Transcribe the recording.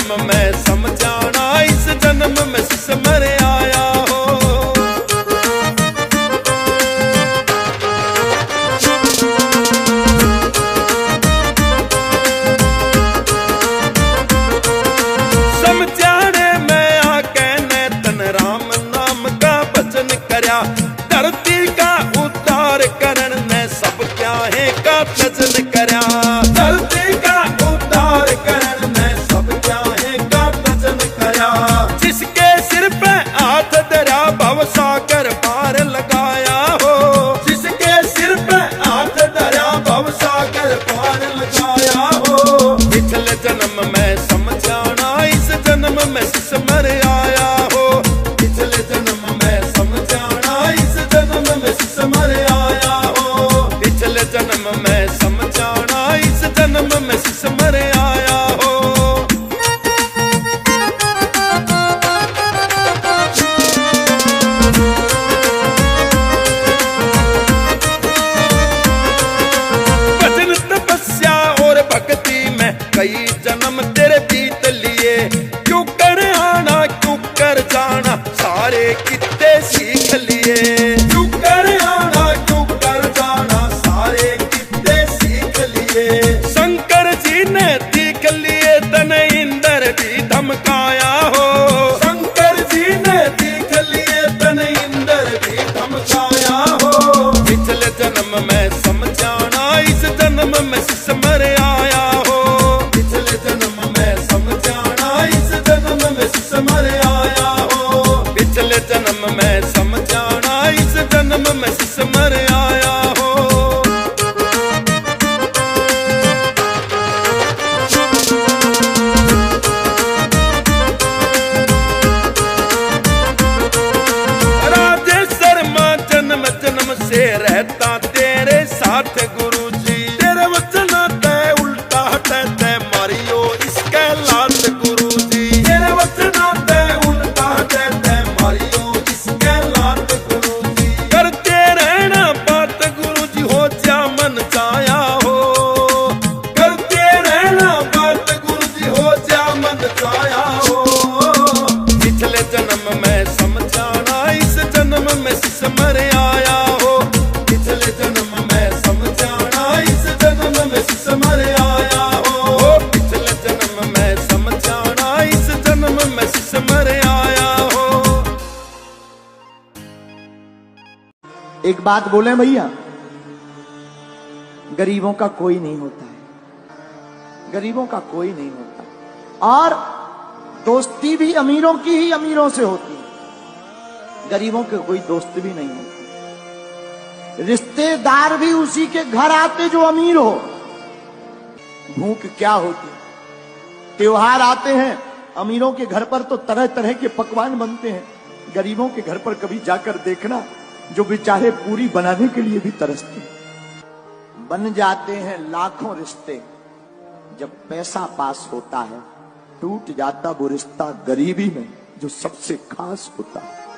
जन्म में समझाना, इस जन्म में सिमर आया हो। समझाने में आके ने तन राम नाम का भजन करया, धरती का उद्धार करण ने सब क्या है का भजन करया। धरती का उद्धार करण ने सब क्या है का भजन करया। जिसके सिर पे हाथ धरा भव सागर पार लगाया हो, जिसके सिर पे हाथ धरा भव सागर पार लगाया हो। पिछले जन्म में समझाना, इस जन्म में सिमर आया हो। पिछले जन्म में समझाना, इस जन्म में सिमर आया हो। पिछले जन्म में समझाना, इस जन्म में सिमर आया हो। भजन तपस्या और भक्ति में कई जन्म तेरे बीत लिए। क्यों कर आना क्यों कर जाना, सारे कित्ते सीख लिए। क्यों कर आना क्यों कर जाना, सारे कित्ते सीख लिए। शंकर जी ने देख लिए तन इंद्र भी धमकाया हो। शंकर जी ने देख लिए तन इंद्र भी धमकाया हो। पिछले जन्म में समझाना, इस जन्म में सिमर आया हो। पिछले जन्म में समझाना, इस जन्म में सिमर आया हो। पिछले जन्म में समझाना, इस जन्म में सिमर आया हो। राजेश शर्मा जन्म जन्म से रहता तेरे साथ गुरु जी। तेरे वचन तय उल्टा तय मारियो इसके लात गुरु जी। तेरे वचन तय उल्टा तय मारियो इसके लात गुरु जी। करते रहना बात गुरु जी, हो जा मन चाया हो। करते रहना बात गुरु जी, हो जा मन चाया हो। पिछले जन्म में समझाना, इस जन्म में सिमर आया हो। पिछले जन्म में समझाना, इस जन्म में सिमर आया हो। पिछले जन्म में समझाना, इस जन्म में सिमर आया हो। एक बात बोले भैया, गरीबों का कोई नहीं होता है। गरीबों का कोई नहीं होता, और दोस्ती भी अमीरों की ही अमीरों से होती है। गरीबों के कोई दोस्त भी नहीं होते। रिश्तेदार भी उसी के घर आते जो अमीर हो। भूख क्या होती, त्योहार आते हैं अमीरों के घर पर तो तरह तरह के पकवान बनते हैं। गरीबों के घर पर कभी जाकर देखना, जो बेचारे पूरी बनाने के लिए भी तरसते हैं। बन जाते हैं लाखों रिश्ते, जब पैसा पास होता है टूट जाता वो रिश्ता गरीबी में जो सबसे खास होता है।